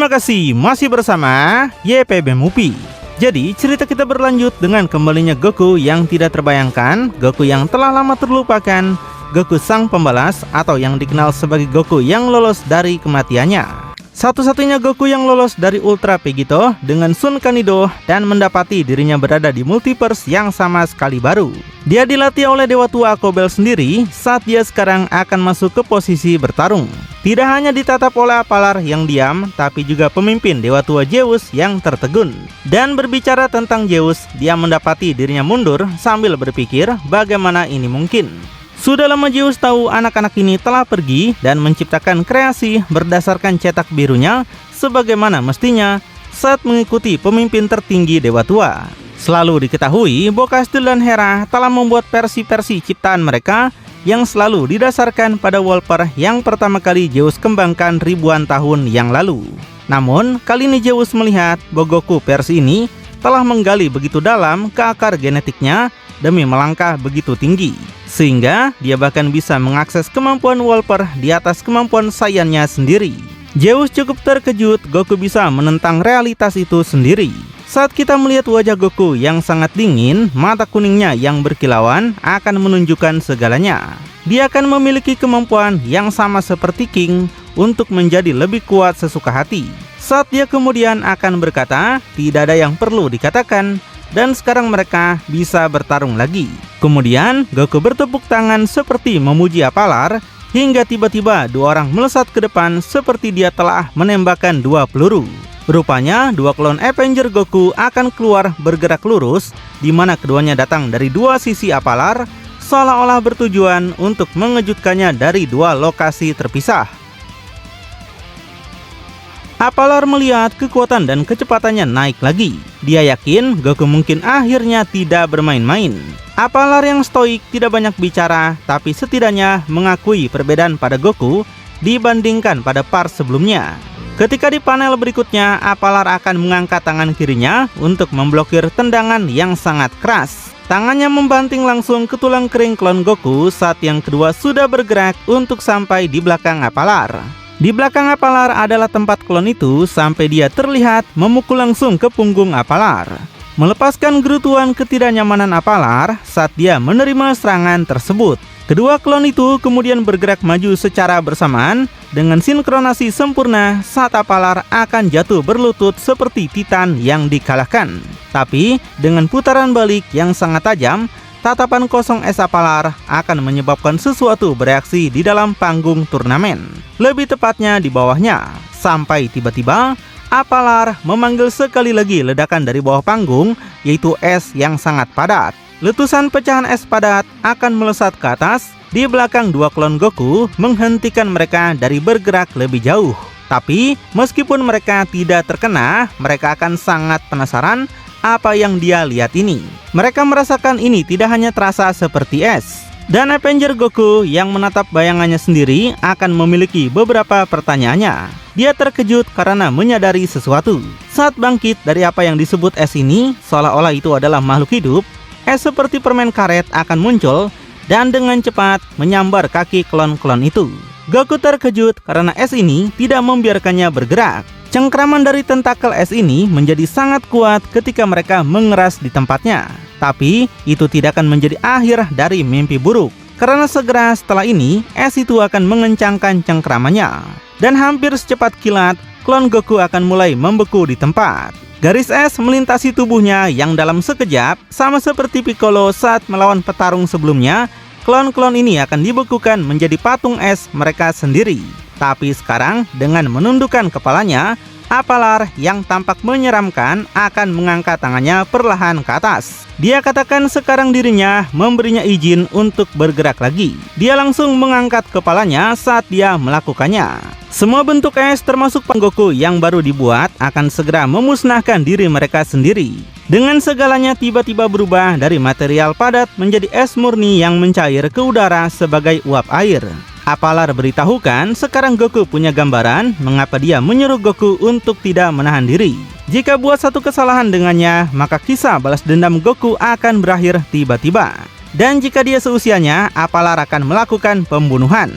Terima kasih masih bersama YPB Movie. Jadi cerita kita berlanjut dengan kembalinya Goku yang tidak terbayangkan, Goku yang telah lama terlupakan, Goku sang pembalas atau yang dikenal sebagai Goku yang lolos dari kematiannya. Satu-satunya Goku yang lolos dari Ultra Vegito dengan Sun Kanido dan mendapati dirinya berada di multiverse yang sama sekali baru. Dia dilatih oleh Dewa Tua Kobel sendiri saat dia sekarang akan masuk ke posisi bertarung. Tidak hanya ditatap oleh Apalar yang diam, tapi juga pemimpin Dewa Tua Zeus yang tertegun. Dan berbicara tentang Zeus, dia mendapati dirinya mundur sambil berpikir bagaimana ini mungkin. Sudah lama Zeus tahu anak-anak ini telah pergi dan menciptakan kreasi berdasarkan cetak birunya sebagaimana mestinya saat mengikuti pemimpin tertinggi Dewa Tua. Selalu diketahui Bocastil dan Hera telah membuat versi-versi ciptaan mereka yang selalu didasarkan pada Wolper yang pertama kali Zeus kembangkan ribuan tahun yang lalu. Namun, kali ini Zeus melihat Goku versi ini telah menggali begitu dalam ke akar genetiknya demi melangkah begitu tinggi, sehingga dia bahkan bisa mengakses kemampuan Wolper di atas kemampuan Saiyannya sendiri. Zeus cukup terkejut Goku bisa menentang realitas itu sendiri. Saat kita melihat wajah Goku yang sangat dingin, mata kuningnya yang berkilauan akan menunjukkan segalanya. Dia akan memiliki kemampuan yang sama seperti King untuk menjadi lebih kuat sesuka hati. Saat dia kemudian akan berkata, tidak ada yang perlu dikatakan, dan sekarang mereka bisa bertarung lagi. Kemudian Goku bertepuk tangan seperti memuji Apalar, hingga tiba-tiba dua orang melesat ke depan seperti dia telah menembakkan dua peluru. Rupanya dua klon Avenger Goku akan keluar bergerak lurus, di mana keduanya datang dari dua sisi Apalar, seolah-olah bertujuan untuk mengejutkannya dari dua lokasi terpisah. Apalar melihat kekuatan dan kecepatannya naik lagi. Dia yakin Goku mungkin akhirnya tidak bermain-main. Apalar yang stoik tidak banyak bicara, tapi setidaknya mengakui perbedaan pada Goku dibandingkan pada part sebelumnya. Ketika di panel berikutnya, Apalar akan mengangkat tangan kirinya untuk memblokir tendangan yang sangat keras. Tangannya membanting langsung ke tulang kering klon Goku saat yang kedua sudah bergerak untuk sampai di belakang Apalar. Di belakang Apalar adalah tempat klon itu sampai dia terlihat memukul langsung ke punggung Apalar, melepaskan gerutuan ketidaknyamanan Apalar saat dia menerima serangan tersebut. Kedua klon itu kemudian bergerak maju secara bersamaan dengan sinkronasi sempurna saat Apalar akan jatuh berlutut seperti Titan yang dikalahkan. Tapi dengan putaran balik yang sangat tajam, tatapan kosong es Apalar akan menyebabkan sesuatu bereaksi di dalam panggung turnamen. Lebih tepatnya di bawahnya, sampai tiba-tiba Apalar memanggil sekali lagi ledakan dari bawah panggung, yaitu es yang sangat padat. Letusan pecahan es padat akan melesat ke atas di belakang dua klon Goku, menghentikan mereka dari bergerak lebih jauh. Tapi meskipun mereka tidak terkena, mereka akan sangat penasaran apa yang dia lihat ini. Mereka merasakan ini tidak hanya terasa seperti es. Dan Avenger Goku yang menatap bayangannya sendiri akan memiliki beberapa pertanyaannya. Dia terkejut karena menyadari sesuatu. Saat bangkit dari apa yang disebut es ini, seolah-olah itu adalah makhluk hidup, es seperti permen karet akan muncul dan dengan cepat menyambar kaki klon-klon itu. Goku terkejut karena es ini tidak membiarkannya bergerak. Cengkraman dari tentakel es ini menjadi sangat kuat ketika mereka mengeras di tempatnya. Tapi itu tidak akan menjadi akhir dari mimpi buruk, karena segera setelah ini es itu akan mengencangkan cengkramannya. Dan hampir secepat kilat, klon Goku akan mulai membeku di tempat. Garis es melintasi tubuhnya yang dalam sekejap, sama seperti Piccolo saat melawan petarung sebelumnya, klon-klon ini akan dibekukan menjadi patung es mereka sendiri. Tapi sekarang dengan menundukkan kepalanya, Apalar yang tampak menyeramkan akan mengangkat tangannya perlahan ke atas. Dia katakan sekarang dirinya memberinya izin untuk bergerak lagi. Dia langsung mengangkat kepalanya saat dia melakukannya. Semua bentuk es termasuk Goku yang baru dibuat akan segera memusnahkan diri mereka sendiri. Dengan segalanya tiba-tiba berubah dari material padat menjadi es murni yang mencair ke udara sebagai uap air. Apalar beritahukan sekarang Goku punya gambaran mengapa dia menyuruh Goku untuk tidak menahan diri. Jika buat satu kesalahan dengannya, maka kisah balas dendam Goku akan berakhir tiba-tiba. Dan jika dia seusianya, Apalar akan melakukan pembunuhan.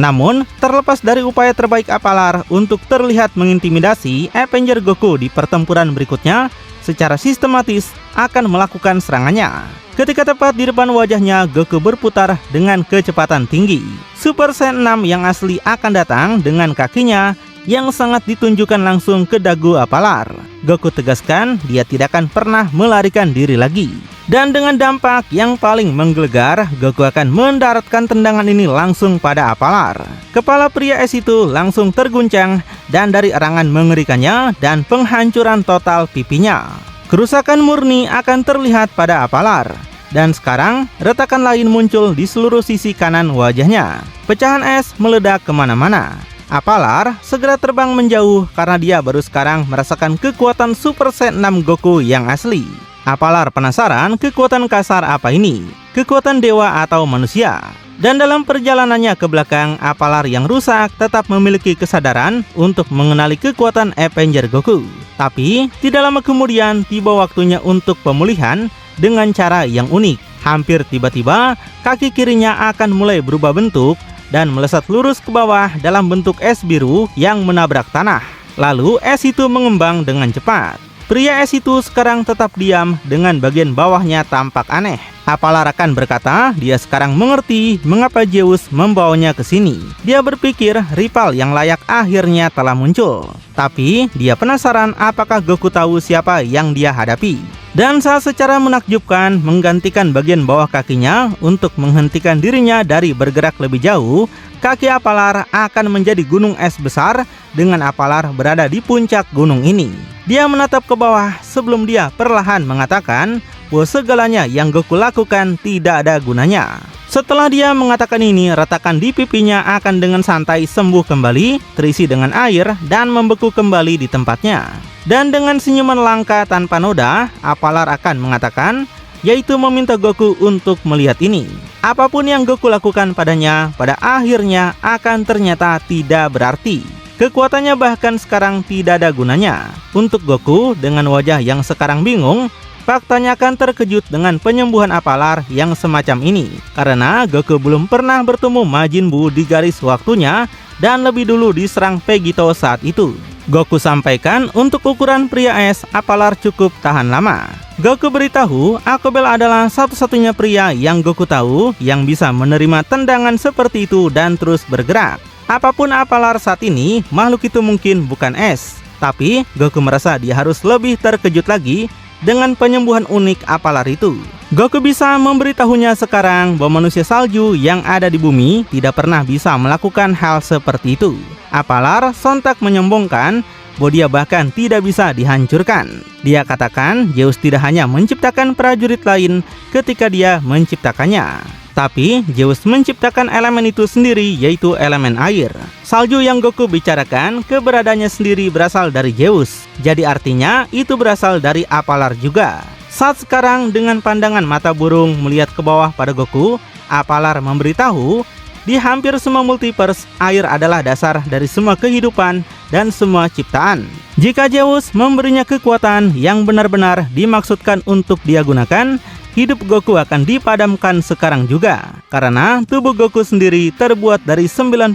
Namun, terlepas dari upaya terbaik Apalar untuk terlihat mengintimidasi Avenger Goku di pertempuran berikutnya, secara sistematis akan melakukan serangannya. Ketika tepat di depan wajahnya, Goku berputar dengan kecepatan tinggi. Super Saiyan 6 yang asli akan datang dengan kakinya yang sangat ditunjukkan langsung ke dagu Apalar. Goku tegaskan dia tidak akan pernah melarikan diri lagi. Dan dengan dampak yang paling menggelegar, Goku akan mendaratkan tendangan ini langsung pada Apalar. Kepala pria es itu langsung terguncang dan dari erangan mengerikannya dan penghancuran total pipinya, kerusakan murni akan terlihat pada Apalar. Dan sekarang, retakan lain muncul di seluruh sisi kanan wajahnya. Pecahan es meledak kemana-mana. Apalar segera terbang menjauh karena dia baru sekarang merasakan kekuatan Super Saiyan 6 Goku yang asli. Apalar penasaran kekuatan kasar apa ini, kekuatan dewa atau manusia. Dan dalam perjalanannya ke belakang, Apalar yang rusak tetap memiliki kesadaran untuk mengenali kekuatan Avenger Goku. Tapi, tidak lama kemudian tiba waktunya untuk pemulihan dengan cara yang unik. Hampir tiba-tiba, kaki kirinya akan mulai berubah bentuk dan melesat lurus ke bawah dalam bentuk es biru yang menabrak tanah. Lalu es itu mengembang dengan cepat. Pria es itu sekarang tetap diam dengan bagian bawahnya tampak aneh. Apalar akan berkata dia sekarang mengerti mengapa Zeus membawanya ke sini. Dia berpikir rival yang layak akhirnya telah muncul. Tapi dia penasaran apakah Goku tahu siapa yang dia hadapi. Dan saat secara menakjubkan menggantikan bagian bawah kakinya untuk menghentikan dirinya dari bergerak lebih jauh, kaki Apalar akan menjadi gunung es besar dengan Apalar berada di puncak gunung ini. Dia menatap ke bawah sebelum dia perlahan mengatakan bahwa segalanya yang Goku lakukan tidak ada gunanya. Setelah dia mengatakan ini, retakan di pipinya akan dengan santai sembuh kembali, terisi dengan air dan membeku kembali di tempatnya. Dan dengan senyuman langka tanpa noda, Apalar akan mengatakan, yaitu meminta Goku untuk melihat ini. Apapun yang Goku lakukan padanya, pada akhirnya akan ternyata tidak berarti. Kekuatannya bahkan sekarang tidak ada gunanya. Untuk Goku, dengan wajah yang sekarang bingung, faktanya akan terkejut dengan penyembuhan Apalar yang semacam ini. Karena Goku belum pernah bertemu Majin Buu di garis waktunya dan lebih dulu diserang Vegito saat itu. Goku sampaikan untuk ukuran pria es, Apalar cukup tahan lama. Goku beritahu, Akobel adalah satu-satunya pria yang Goku tahu yang bisa menerima tendangan seperti itu dan terus bergerak. Apapun Apalar saat ini, makhluk itu mungkin bukan es. Tapi Goku merasa dia harus lebih terkejut lagi dengan penyembuhan unik Apalar itu. Goku bisa memberitahunya sekarang bahwa manusia salju yang ada di bumi tidak pernah bisa melakukan hal seperti itu. Apalar sontak menyombongkan bahwa dia bahkan tidak bisa dihancurkan. Dia katakan Zeus tidak hanya menciptakan prajurit lain ketika dia menciptakannya, tapi Zeus menciptakan elemen itu sendiri, yaitu elemen air. Salju yang Goku bicarakan keberadaannya sendiri berasal dari Zeus. Jadi artinya itu berasal dari Apalar juga. Saat sekarang dengan pandangan mata burung melihat ke bawah pada Goku, Apalar memberitahu di hampir semua multiverse, air adalah dasar dari semua kehidupan dan semua ciptaan. Jika Zeus memberinya kekuatan yang benar-benar dimaksudkan untuk dia gunakan, hidup Goku akan dipadamkan sekarang juga. Karena tubuh Goku sendiri terbuat dari 90%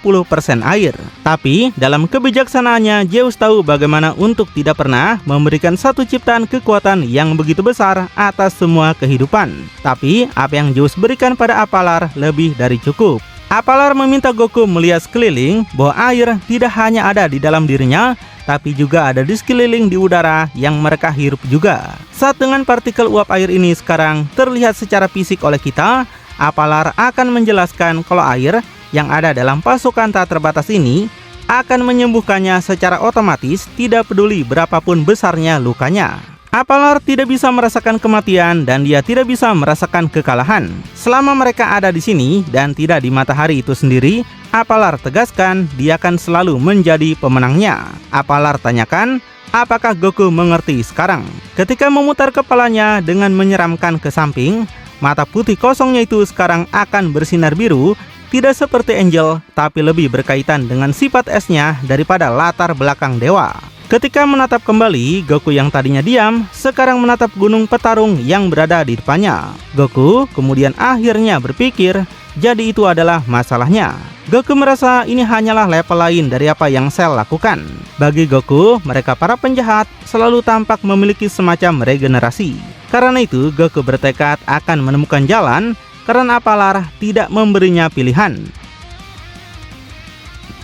air. Tapi dalam kebijaksanaannya, Zeus tahu bagaimana untuk tidak pernah memberikan satu ciptaan kekuatan yang begitu besar atas semua kehidupan. Tapi apa yang Zeus berikan pada Apalar lebih dari cukup. Apalar meminta Goku melihat sekeliling bahwa air tidak hanya ada di dalam dirinya, tapi juga ada di sekeliling di udara yang mereka hirup juga. Saat dengan partikel uap air ini sekarang terlihat secara fisik oleh kita, Apalar akan menjelaskan kalau air yang ada dalam pasukan tak terbatas ini akan menyembuhkannya secara otomatis, tidak peduli berapapun besarnya lukanya. Apalar tidak bisa merasakan kematian dan dia tidak bisa merasakan kekalahan. Selama mereka ada di sini dan tidak di matahari itu sendiri, Apalar tegaskan dia akan selalu menjadi pemenangnya. Apalar tanyakan, apakah Goku mengerti sekarang? Ketika memutar kepalanya dengan menyeramkan ke samping, mata putih kosongnya itu sekarang akan bersinar biru, tidak seperti Angel, tapi lebih berkaitan dengan sifat esnya daripada latar belakang dewa. Ketika menatap kembali, Goku yang tadinya diam, sekarang menatap gunung petarung yang berada di depannya. Goku kemudian akhirnya berpikir Jadi itu adalah masalahnya. Goku merasa ini hanyalah level lain dari apa yang Cell lakukan. Bagi Goku, mereka para penjahat selalu tampak memiliki semacam regenerasi. Karena itu, Goku bertekad akan menemukan jalan karena Apalar tidak memberinya pilihan.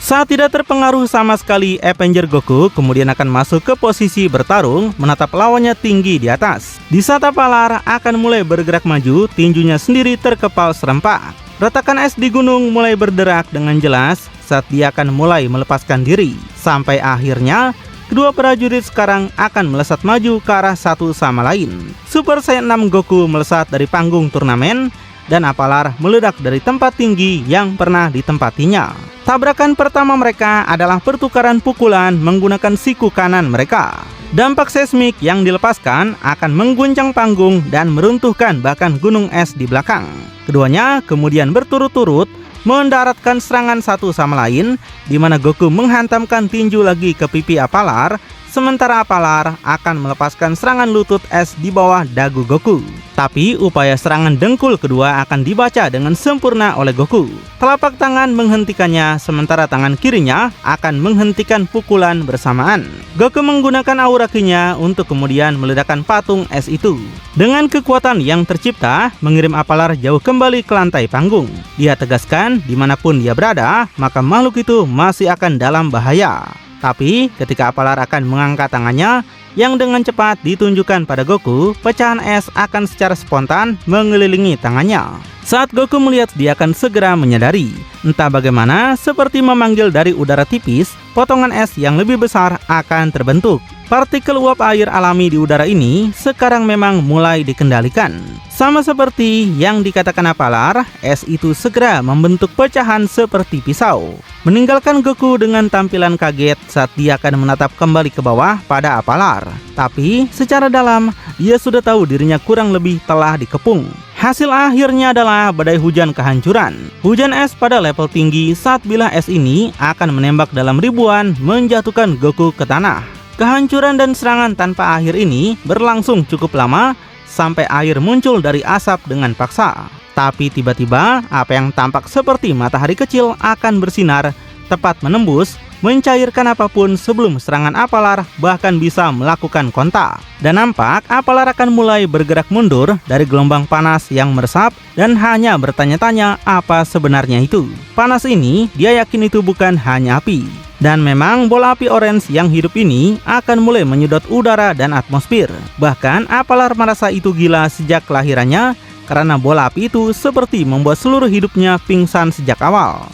Saat tidak terpengaruh sama sekali, Avenger Goku kemudian akan masuk ke posisi bertarung, menatap lawannya tinggi di atas. Di saat Apalar akan mulai bergerak maju, tinjunya sendiri terkepal serempak. Retakan es di gunung mulai berderak dengan jelas saat dia akan mulai melepaskan diri. Sampai akhirnya, kedua prajurit sekarang akan melesat maju ke arah satu sama lain. Super Saiyan 6 Goku melesat dari panggung turnamen, dan Apalar meledak dari tempat tinggi yang pernah ditempatinya. Tabrakan pertama mereka adalah pertukaran pukulan menggunakan siku kanan mereka. Dampak seismik yang dilepaskan akan mengguncang panggung dan meruntuhkan bahkan gunung es di belakang. Keduanya kemudian berturut-turut mendaratkan serangan satu sama lain, di mana Goku menghantamkan tinju lagi ke pipi Apalar, sementara Apalar akan melepaskan serangan lutut es di bawah dagu Goku. Tapi upaya serangan dengkul kedua akan dibaca dengan sempurna oleh Goku. Telapak tangan menghentikannya, sementara tangan kirinya akan menghentikan pukulan bersamaan. Goku menggunakan aura Ki-nya untuk kemudian meledakkan patung es itu. Dengan kekuatan yang tercipta, mengirim Apalar jauh kembali ke lantai panggung. Dia tegaskan, dimanapun dia berada, maka makhluk itu masih akan dalam bahaya. Tapi ketika Apalar akan mengangkat tangannya yang dengan cepat ditunjukkan pada Goku, pecahan es akan secara spontan mengelilingi tangannya. Saat Goku melihat, dia akan segera menyadari, entah bagaimana, seperti memanggil dari udara tipis, potongan es yang lebih besar akan terbentuk. Partikel uap air alami di udara ini sekarang memang mulai dikendalikan. Sama seperti yang dikatakan Apalar, es itu segera membentuk pecahan seperti pisau, meninggalkan Goku dengan tampilan kaget saat dia akan menatap kembali ke bawah pada Apalar. Tapi secara dalam, dia sudah tahu dirinya kurang lebih telah dikepung. Hasil akhirnya adalah badai hujan kehancuran. Hujan es pada level tinggi saat bilah es ini akan menembak dalam ribuan, menjatuhkan Goku ke tanah. Kehancuran dan serangan tanpa akhir ini berlangsung cukup lama, sampai air muncul dari asap dengan paksa. Tapi tiba-tiba, apa yang tampak seperti matahari kecil akan bersinar, tepat menembus, mencairkan apapun sebelum serangan Apalar bahkan bisa melakukan kontak. Dan nampak Apalar akan mulai bergerak mundur dari gelombang panas yang meresap dan hanya bertanya-tanya apa sebenarnya itu. Panas ini, dia yakin itu bukan hanya api. Dan memang bola api orange yang hidup ini akan mulai menyedot udara dan atmosfer. Bahkan Apalar merasa itu gila sejak kelahirannya, karena bola api itu seperti membuat seluruh hidupnya pingsan sejak awal.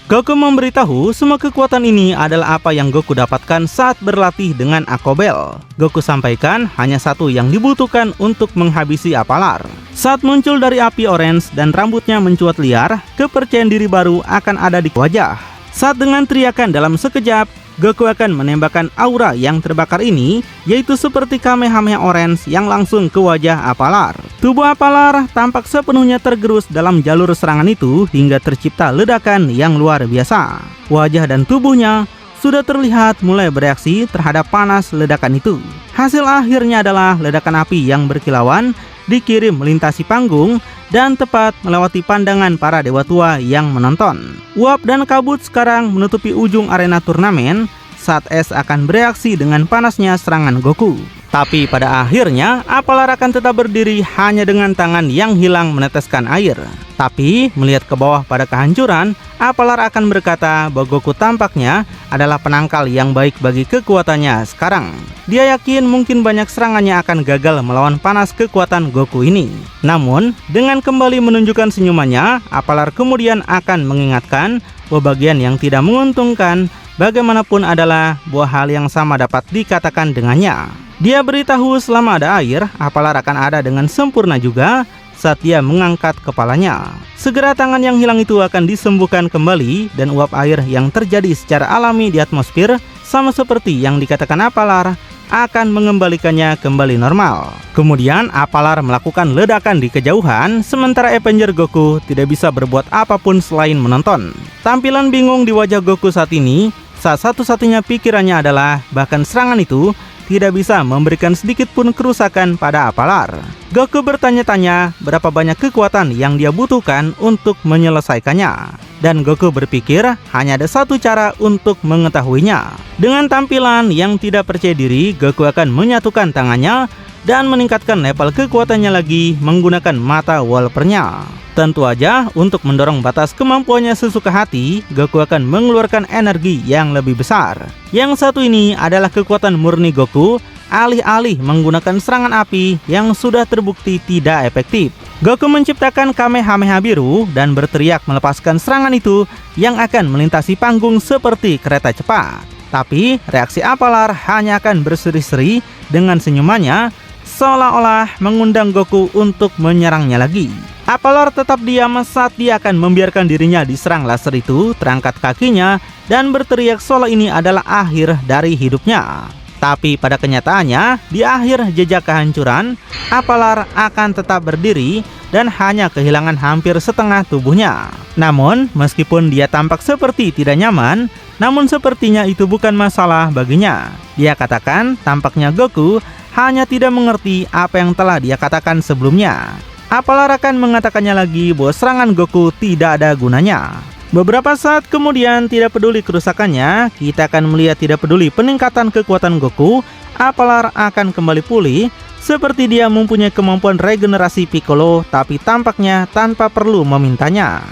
Goku memberitahu semua kekuatan ini adalah apa yang Goku dapatkan saat berlatih dengan Akobel. Goku sampaikan hanya satu yang dibutuhkan untuk menghabisi Apalar. Saat muncul dari api orange dan rambutnya mencuat liar, kepercayaan diri baru akan ada di wajah. Saat dengan teriakan dalam sekejap, Goku akan menembakkan aura yang terbakar ini, yaitu seperti Kamehameha Orange yang langsung ke wajah Apalar. Tubuh Apalar tampak sepenuhnya tergerus dalam jalur serangan itu hingga tercipta ledakan yang luar biasa. Wajah dan tubuhnya sudah terlihat mulai bereaksi terhadap panas ledakan itu. Hasil akhirnya adalah ledakan api yang berkilauan dikirim melintasi panggung dan tepat melewati pandangan para dewa tua yang menonton. Uap dan kabut sekarang menutupi ujung arena turnamen saat es akan bereaksi dengan panasnya serangan Goku. Tapi pada akhirnya Apalar akan tetap berdiri hanya dengan tangan yang hilang meneteskan air. Tapi melihat ke bawah pada kehancuran, Apalar akan berkata bahwa Goku tampaknya adalah penangkal yang baik bagi kekuatannya sekarang. Dia yakin mungkin banyak serangannya akan gagal melawan panas kekuatan Goku ini. Namun, dengan kembali menunjukkan senyumannya, Apalar kemudian akan mengingatkan bahwa bagian yang tidak menguntungkan bagaimanapun adalah bahwa hal yang sama dapat dikatakan dengannya. Dia beritahu selama ada air, Apalar akan ada dengan sempurna juga saat dia mengangkat kepalanya. Segera tangan yang hilang itu akan disembuhkan kembali dan uap air yang terjadi secara alami di atmosfer sama seperti yang dikatakan Apalar akan mengembalikannya kembali normal. Kemudian Apalar melakukan ledakan di kejauhan, sementara Avenger Goku tidak bisa berbuat apapun selain menonton. Tampilan bingung di wajah Goku saat ini, saat satu-satunya pikirannya adalah bahkan serangan itu tidak bisa memberikan sedikit pun kerusakan pada Apalar. Goku bertanya-tanya berapa banyak kekuatan yang dia butuhkan untuk menyelesaikannya. Dan Goku berpikir hanya ada satu cara untuk mengetahuinya. Dengan tampilan yang tidak percaya diri, Goku akan menyatukan tangannya dan meningkatkan level kekuatannya lagi menggunakan mata Wolpernya. Tentu aja, untuk mendorong batas kemampuannya sesuka hati, Goku akan mengeluarkan energi yang lebih besar. Yang satu ini adalah kekuatan murni Goku, alih-alih menggunakan serangan api yang sudah terbukti tidak efektif. Goku menciptakan Kamehameha biru dan berteriak melepaskan serangan itu yang akan melintasi panggung seperti kereta cepat. Tapi, reaksi Apalar hanya akan berseri-seri dengan senyumannya, seolah-olah mengundang Goku untuk menyerangnya lagi. Apalar tetap diam saat dia akan membiarkan dirinya diserang laser itu, terangkat kakinya, dan berteriak seolah ini adalah akhir dari hidupnya. Tapi pada kenyataannya, di akhir jejak kehancuran, Apalar akan tetap berdiri dan hanya kehilangan hampir setengah tubuhnya. Namun, meskipun dia tampak seperti tidak nyaman, namun sepertinya itu bukan masalah baginya. Dia katakan tampaknya Goku hanya tidak mengerti apa yang telah dia katakan sebelumnya. Apalar akan mengatakannya lagi bahwa serangan Goku tidak ada gunanya. Beberapa saat kemudian, tidak peduli kerusakannya, kita akan melihat tidak peduli peningkatan kekuatan Goku, Apalar akan kembali pulih, seperti dia mempunyai kemampuan regenerasi Piccolo, tapi tampaknya tanpa perlu memintanya.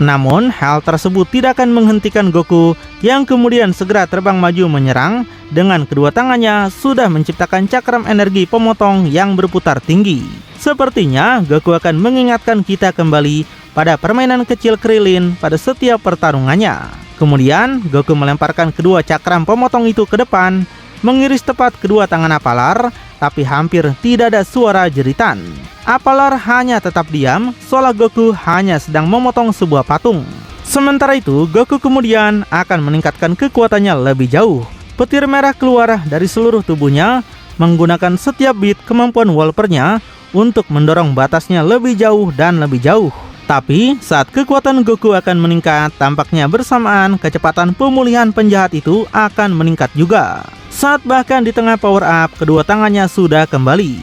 Namun, hal tersebut tidak akan menghentikan Goku, yang kemudian segera terbang maju menyerang, dengan kedua tangannya sudah menciptakan cakram energi pemotong yang berputar tinggi. Sepertinya Goku akan mengingatkan kita kembali pada permainan kecil Krillin pada setiap pertarungannya. Kemudian Goku melemparkan kedua cakram pemotong itu ke depan, mengiris tepat kedua tangan Apalar, tapi hampir tidak ada suara jeritan. Apalar hanya tetap diam, seolah Goku hanya sedang memotong sebuah patung. Sementara itu, Goku kemudian akan meningkatkan kekuatannya lebih jauh. Petir merah keluar dari seluruh tubuhnya, menggunakan setiap bit kemampuan Wolpernya untuk mendorong batasnya lebih jauh dan lebih jauh. Tapi saat kekuatan Goku akan meningkat, tampaknya bersamaan kecepatan pemulihan penjahat itu akan meningkat juga. Saat bahkan di tengah power up, kedua tangannya sudah kembali.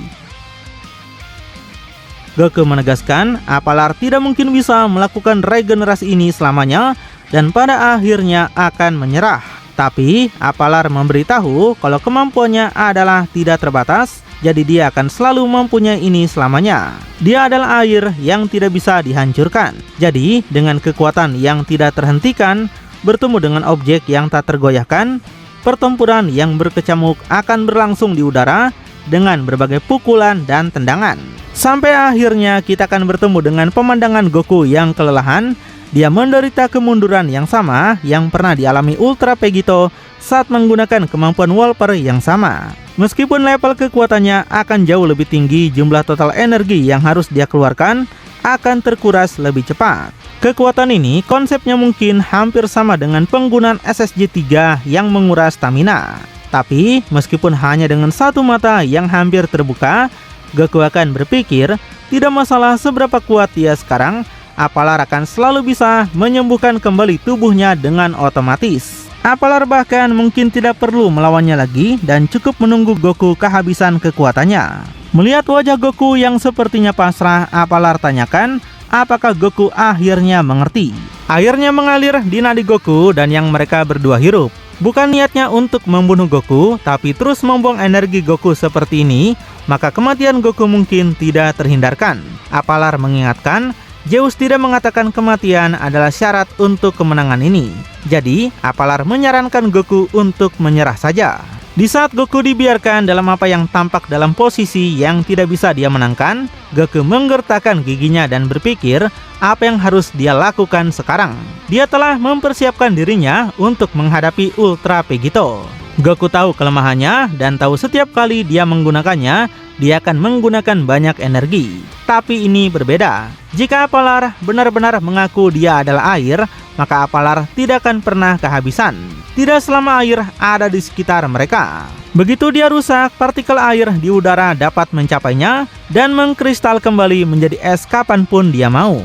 Goku menegaskan Apalar tidak mungkin bisa melakukan regenerasi ini selamanya dan pada akhirnya akan menyerah. Tapi Apalar memberitahu kalau kemampuannya adalah tidak terbatas, jadi dia akan selalu mempunyai ini selamanya. Dia adalah air yang tidak bisa dihancurkan. Jadi dengan kekuatan yang tidak terhentikan, bertemu dengan objek yang tak tergoyahkan, pertempuran yang berkecamuk akan berlangsung di udara dengan berbagai pukulan dan tendangan. Sampai akhirnya kita akan bertemu dengan pemandangan Goku yang kelelahan. Dia menderita kemunduran yang sama yang pernah dialami Ultra Vegito saat menggunakan kemampuan Wolper yang sama. Meskipun level kekuatannya akan jauh lebih tinggi, jumlah total energi yang harus dia keluarkan akan terkuras lebih cepat. Kekuatan ini konsepnya mungkin hampir sama dengan penggunaan SSJ-3 yang menguras stamina. Tapi meskipun hanya dengan satu mata yang hampir terbuka, Goku akan berpikir tidak masalah seberapa kuat dia sekarang, Apalar akan selalu bisa menyembuhkan kembali tubuhnya dengan otomatis. Apalar bahkan mungkin tidak perlu melawannya lagi dan cukup menunggu Goku kehabisan kekuatannya. Melihat wajah Goku yang sepertinya pasrah, Apalar tanyakan apakah Goku akhirnya mengerti. Airnya mengalir di nadi Goku dan yang mereka berdua hirup. Bukan niatnya untuk membunuh Goku, tapi terus membuang energi Goku seperti ini, maka kematian Goku mungkin tidak terhindarkan. Apalar mengingatkan, Zeus tidak mengatakan kematian adalah syarat untuk kemenangan ini. Jadi, Apalar menyarankan Goku untuk menyerah saja. Di saat Goku dibiarkan dalam apa yang tampak dalam posisi yang tidak bisa dia menangkan, Goku menggertakkan giginya dan berpikir apa yang harus dia lakukan sekarang. Dia telah mempersiapkan dirinya untuk menghadapi Ultra Vegito. Goku tahu kelemahannya dan tahu setiap kali dia menggunakannya, dia akan menggunakan banyak energi. Tapi ini berbeda. Jika Apalar benar-benar mengaku dia adalah air, maka Apalar tidak akan pernah kehabisan. Tidak selama air ada di sekitar mereka. Begitu dia rusak, partikel air di udara dapat mencapainya dan mengkristal kembali menjadi es kapanpun dia mau.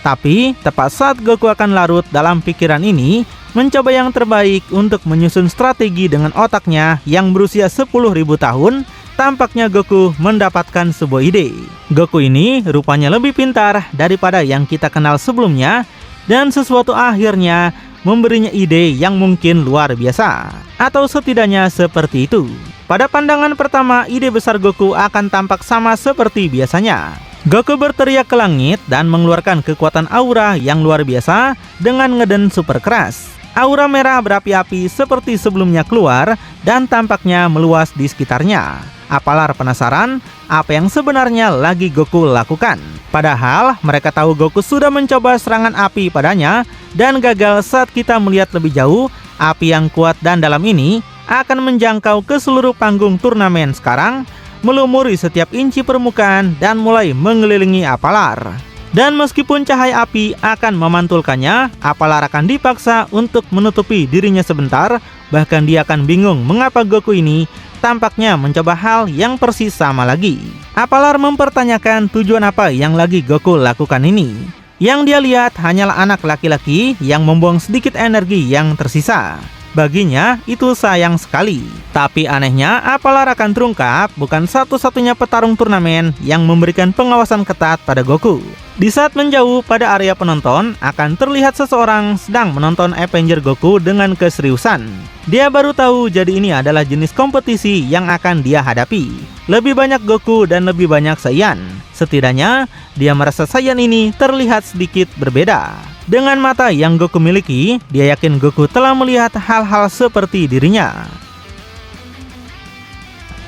Tapi tepat saat Goku akan larut dalam pikiran ini, mencoba yang terbaik untuk menyusun strategi dengan otaknya yang berusia 10.000 tahun. Tampaknya Goku mendapatkan sebuah ide. Goku ini rupanya lebih pintar daripada yang kita kenal sebelumnya, dan sesuatu akhirnya memberinya ide yang mungkin luar biasa. Atau setidaknya seperti itu. Pada pandangan pertama, ide besar Goku akan tampak sama seperti biasanya. Goku berteriak ke langit dan mengeluarkan kekuatan aura yang luar biasa dengan ngeden super keras. Aura merah berapi-api seperti sebelumnya keluar dan tampaknya meluas di sekitarnya. Apalar penasaran apa yang sebenarnya lagi Goku lakukan. Padahal mereka tahu Goku sudah mencoba serangan api padanya dan gagal. Saat kita melihat lebih jauh, api yang kuat dan dalam ini akan menjangkau ke seluruh panggung turnamen sekarang, melumuri setiap inci permukaan dan mulai mengelilingi Apalar. Dan meskipun cahaya api akan memantulkannya, Apalar akan dipaksa untuk menutupi dirinya sebentar. Bahkan dia akan bingung mengapa Goku ini tampaknya mencoba hal yang persis sama lagi. Apalar mempertanyakan tujuan apa yang lagi Goku lakukan ini. Yang dia lihat hanyalah anak laki-laki yang membuang sedikit energi yang tersisa. Baginya itu sayang sekali. Tapi anehnya Apalar akan terungkap bukan satu-satunya petarung turnamen yang memberikan pengawasan ketat pada Goku. Di saat menjauh pada area penonton akan terlihat seseorang sedang menonton Avenger Goku dengan keseriusan. Dia baru tahu jadi ini adalah jenis kompetisi yang akan dia hadapi. Lebih banyak Goku dan lebih banyak Saiyan. Setidaknya dia merasa Saiyan ini terlihat sedikit berbeda. Dengan mata yang Goku miliki, dia yakin Goku telah melihat hal-hal seperti dirinya.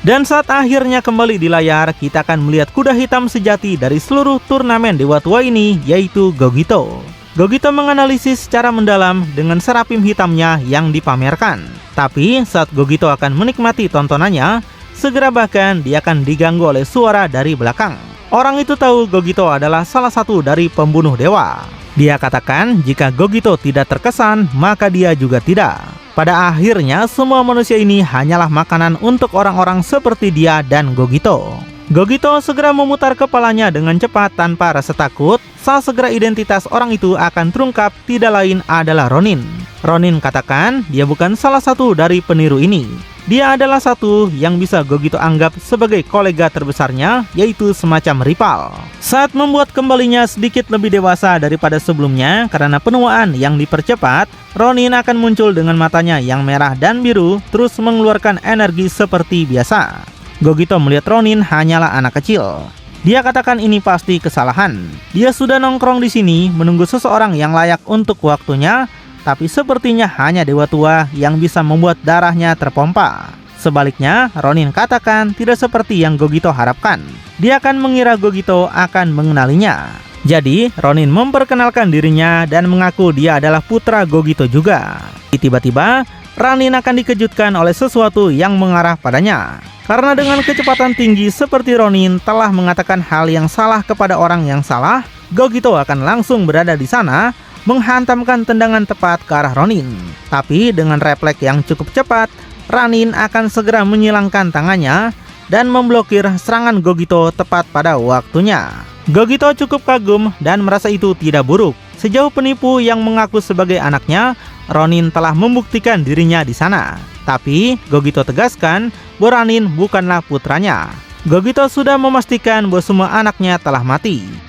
Dan saat akhirnya kembali di layar, kita akan melihat kuda hitam sejati dari seluruh turnamen Dewa Tua ini, yaitu Gogito. Gogito menganalisis secara mendalam dengan serapim hitamnya yang dipamerkan. Tapi saat Gogito akan menikmati tontonannya, segera bahkan dia akan diganggu oleh suara dari belakang. Orang itu tahu Gogito adalah salah satu dari pembunuh dewa. Dia katakan jika Gogito tidak terkesan, maka dia juga tidak. Pada akhirnya, semua manusia ini hanyalah makanan untuk orang-orang seperti dia dan Gogito. Gogito segera memutar kepalanya dengan cepat tanpa rasa takut. Saat segera identitas orang itu akan terungkap, tidak lain adalah Ronin. Ronin katakan dia bukan salah satu dari peniru ini. Dia adalah satu yang bisa Gogito anggap sebagai kolega terbesarnya, yaitu semacam rival. Saat membuat kembalinya sedikit lebih dewasa daripada sebelumnya karena penuaan yang dipercepat, Ronin akan muncul dengan matanya yang merah dan biru, terus mengeluarkan energi seperti biasa. Gogito melihat Ronin hanyalah anak kecil. Dia katakan ini pasti kesalahan. Dia sudah nongkrong di sini menunggu seseorang yang layak untuk waktunya, tapi sepertinya hanya Dewa Tua yang bisa membuat darahnya terpompa. Sebaliknya, Ronin katakan tidak seperti yang Gogito harapkan. Dia akan mengira Gogito akan mengenalinya. Jadi, Ronin memperkenalkan dirinya dan mengaku dia adalah putra Gogito juga. Tiba-tiba, Ronin akan dikejutkan oleh sesuatu yang mengarah padanya. Karena dengan kecepatan tinggi seperti Ronin telah mengatakan hal yang salah kepada orang yang salah, Gogito akan langsung berada di sana, menghantamkan tendangan tepat ke arah Ronin. Tapi dengan refleks yang cukup cepat, Ronin akan segera menyilangkan tangannya dan memblokir serangan Gogito tepat pada waktunya. Gogito cukup kagum dan merasa itu tidak buruk. Sejauh penipu yang mengaku sebagai anaknya, Ronin telah membuktikan dirinya di sana. Tapi Gogito tegaskan bahwa Ronin bukanlah putranya. Gogito sudah memastikan bahwa semua anaknya telah mati.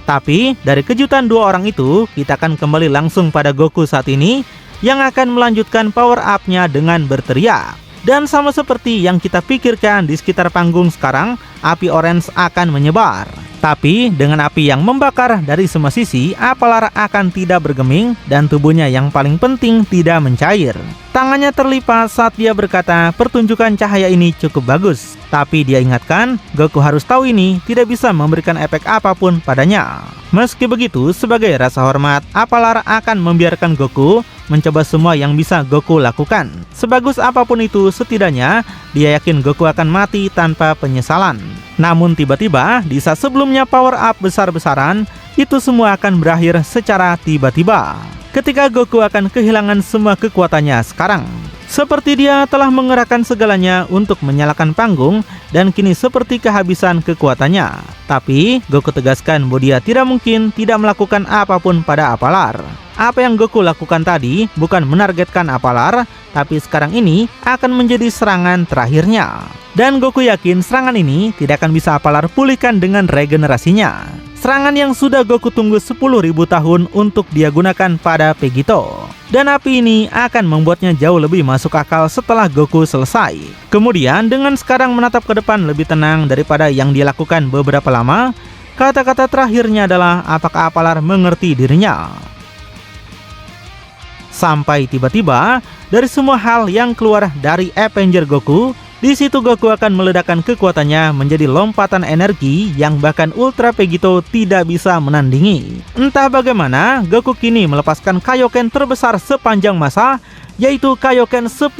Tapi dari kejutan dua orang itu, kita akan kembali langsung pada Goku saat ini yang akan melanjutkan power up-nya dengan berteriak. Dan sama seperti yang kita pikirkan di sekitar panggung sekarang, api orange akan menyebar. Tapi dengan api yang membakar dari semua sisi, Apalar akan tidak bergeming dan tubuhnya yang paling penting tidak mencair. Tangannya terlipat saat dia berkata pertunjukan cahaya ini cukup bagus. Tapi dia ingatkan, Goku harus tahu ini tidak bisa memberikan efek apapun padanya. Meski begitu, sebagai rasa hormat, Apalar akan membiarkan Goku mencoba semua yang bisa Goku lakukan. Sebagus apapun itu, setidaknya dia yakin Goku akan mati tanpa penyesalan. Namun tiba-tiba, di saat sebelumnya power up besar-besaran, itu semua akan berakhir secara tiba-tiba. Ketika Goku akan kehilangan semua kekuatannya sekarang. Seperti dia telah mengerahkan segalanya untuk menyalakan panggung dan kini seperti kehabisan kekuatannya. Tapi Goku tegaskan bahwa dia tidak mungkin tidak melakukan apapun pada Apalar. Apa yang Goku lakukan tadi bukan menargetkan Apalar, tapi sekarang ini akan menjadi serangan terakhirnya. Dan Goku yakin serangan ini tidak akan bisa Apalar pulihkan dengan regenerasinya. Serangan yang sudah Goku tunggu 10.000 tahun untuk dia gunakan pada Vegito. Dan api ini akan membuatnya jauh lebih masuk akal setelah Goku selesai. Kemudian dengan sekarang menatap ke depan lebih tenang daripada yang dia lakukan beberapa lama, kata-kata terakhirnya adalah apakah Apalar mengerti dirinya. Sampai tiba-tiba dari semua hal yang keluar dari Avenger Goku, di situ Goku akan meledakkan kekuatannya menjadi lompatan energi yang bahkan Ultra Vegito tidak bisa menandingi. Entah bagaimana, Goku kini melepaskan Kaioken terbesar sepanjang masa, yaitu Kaioken 10.000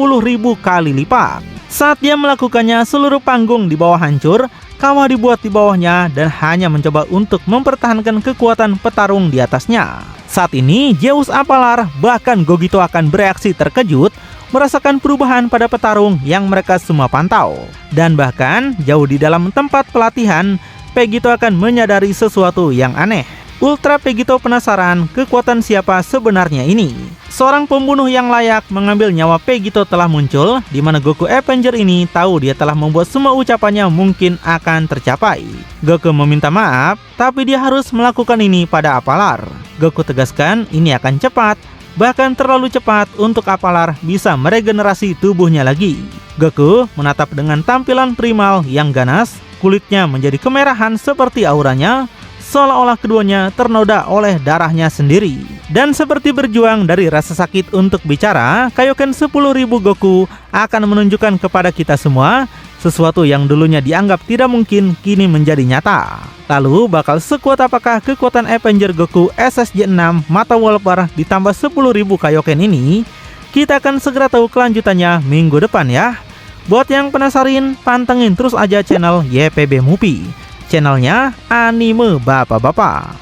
kali lipat. Saat dia melakukannya, seluruh panggung di bawah hancur, kawah dibuat di bawahnya dan hanya mencoba untuk mempertahankan kekuatan petarung di atasnya. Saat ini, Zeus Apalar bahkan Gogito akan bereaksi terkejut merasakan perubahan pada petarung yang mereka semua pantau. Dan bahkan jauh di dalam tempat pelatihan, Vegito akan menyadari sesuatu yang aneh. Ultra Vegito penasaran kekuatan siapa sebenarnya ini. Seorang pembunuh yang layak mengambil nyawa Vegito telah muncul, di mana Goku Avenger ini tahu dia telah membuat semua ucapannya mungkin akan tercapai. Goku meminta maaf, tapi dia harus melakukan ini pada Apalar. Goku tegaskan ini akan cepat, bahkan terlalu cepat untuk Apalar bisa meregenerasi tubuhnya lagi. Goku menatap dengan tampilan primal yang ganas, kulitnya menjadi kemerahan seperti auranya, seolah-olah keduanya ternoda oleh darahnya sendiri. Dan seperti berjuang dari rasa sakit untuk bicara, Kaioken 10.000 Goku akan menunjukkan kepada kita semua sesuatu yang dulunya dianggap tidak mungkin kini menjadi nyata. Lalu bakal sekuat apakah kekuatan Avenger Goku SSJ6 Mata Wolper ditambah 10.000 Kaioken ini? Kita akan segera tahu kelanjutannya minggu depan ya. Buat yang penasaran, pantengin terus aja channel YPB Movie, channelnya anime bapak-bapak.